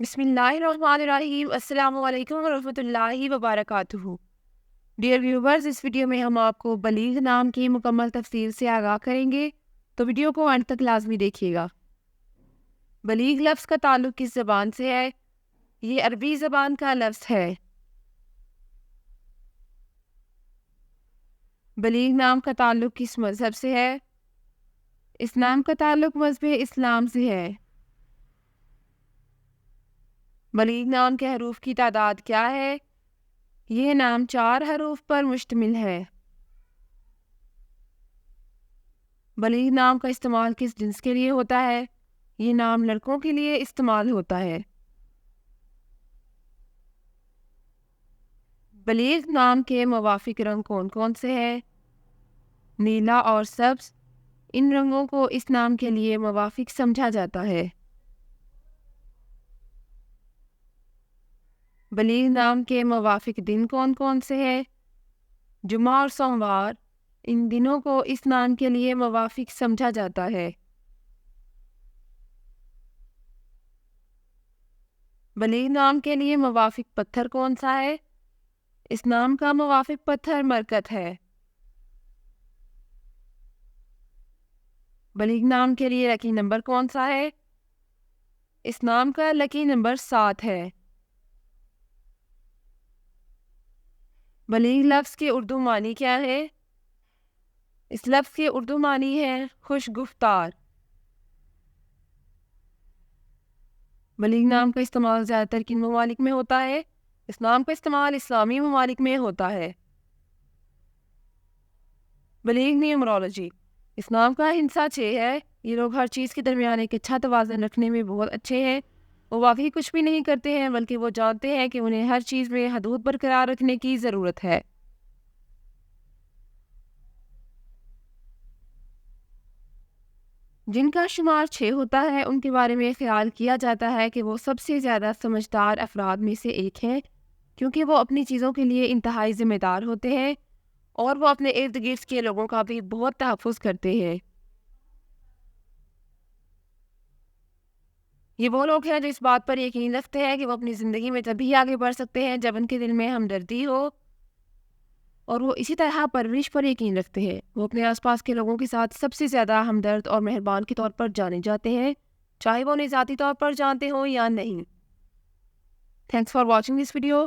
بسم اللہ الرحمن الرحیم۔ السلام علیکم ورحمۃ اللہ وبرکاتہ۔ ڈیئر ویورز، اس ویڈیو میں ہم آپ کو بلیغ نام کی مکمل تفصیل سے آگاہ کریں گے، تو ویڈیو کو اینڈ تک لازمی دیکھیے گا۔ بلیغ لفظ کا تعلق کس زبان سے ہے؟ یہ عربی زبان کا لفظ ہے۔ بلیغ نام کا تعلق کس مذہب سے ہے؟ اس نام کا تعلق مذہب اسلام سے ہے۔ بلیغ نام کے حروف کی تعداد کیا ہے؟ یہ نام 4 حروف پر مشتمل ہے۔ بلیغ نام کا استعمال کس جنس کے لیے ہوتا ہے؟ یہ نام لڑکوں کے لیے استعمال ہوتا ہے۔ بلیغ نام کے موافق رنگ کون کون سے ہیں؟ نیلا اور سبز، ان رنگوں کو اس نام کے لیے موافق سمجھا جاتا ہے۔ بلیغ نام کے موافق دن کون کون سے ہیں؟ جمعہ اور سوموار، ان دنوں کو اس نام کے لیے موافق سمجھا جاتا ہے۔ بلیغ نام کے لیے موافق پتھر کون سا ہے؟ اس نام کا موافق پتھر مرکت ہے۔ بلیغ نام کے لیے لکی نمبر کون سا ہے؟ اس نام کا لکی نمبر 7 ہے۔ بلیغ لفظ کے اردو معنی کیا ہے؟ اس لفظ کے اردو معنی ہے خوش گفتار۔ بلیغ نام کا استعمال زیادہ تر کن ممالک میں ہوتا ہے؟ اس نام کا استعمال اسلامی ممالک میں ہوتا ہے۔ بلیغ نیومرولوجی، اس نام کا ہندسہ 6 ہے۔ یہ لوگ ہر چیز کے درمیان ایک اچھا توازن رکھنے میں بہت اچھے ہیں۔ وہ واقعی کچھ بھی نہیں کرتے ہیں، بلکہ وہ جانتے ہیں کہ انہیں ہر چیز میں حدود برقرار رکھنے کی ضرورت ہے۔ جن کا شمار 6 ہوتا ہے، ان کے بارے میں خیال کیا جاتا ہے کہ وہ سب سے زیادہ سمجھدار افراد میں سے ایک ہیں، کیونکہ وہ اپنی چیزوں کے لیے انتہائی ذمہ دار ہوتے ہیں اور وہ اپنے ارد گرد کے لوگوں کا بھی بہت تحفظ کرتے ہیں۔ یہ وہ لوگ ہیں جو اس بات پر یقین رکھتے ہیں کہ وہ اپنی زندگی میں تبھی آگے بڑھ سکتے ہیں جب ان کے دل میں ہمدردی ہو، اور وہ اسی طرح پرورش پر یقین رکھتے ہیں۔ وہ اپنے آس پاس کے لوگوں کے ساتھ سب سے زیادہ ہمدرد اور مہربان کے طور پر جانے جاتے ہیں، چاہے وہ انہیں ذاتی طور پر جانتے ہوں یا نہیں۔ Thanks for watching this video.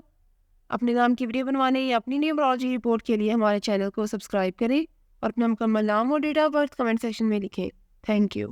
اپنے نام کی ویڈیو بنوانے یا اپنی نیومرولوجی رپورٹ کے لیے ہمارے چینل کو سبسکرائب کریں اور اپنا مکمل نام اور date of birth comment section میں لکھیں۔ Thank you.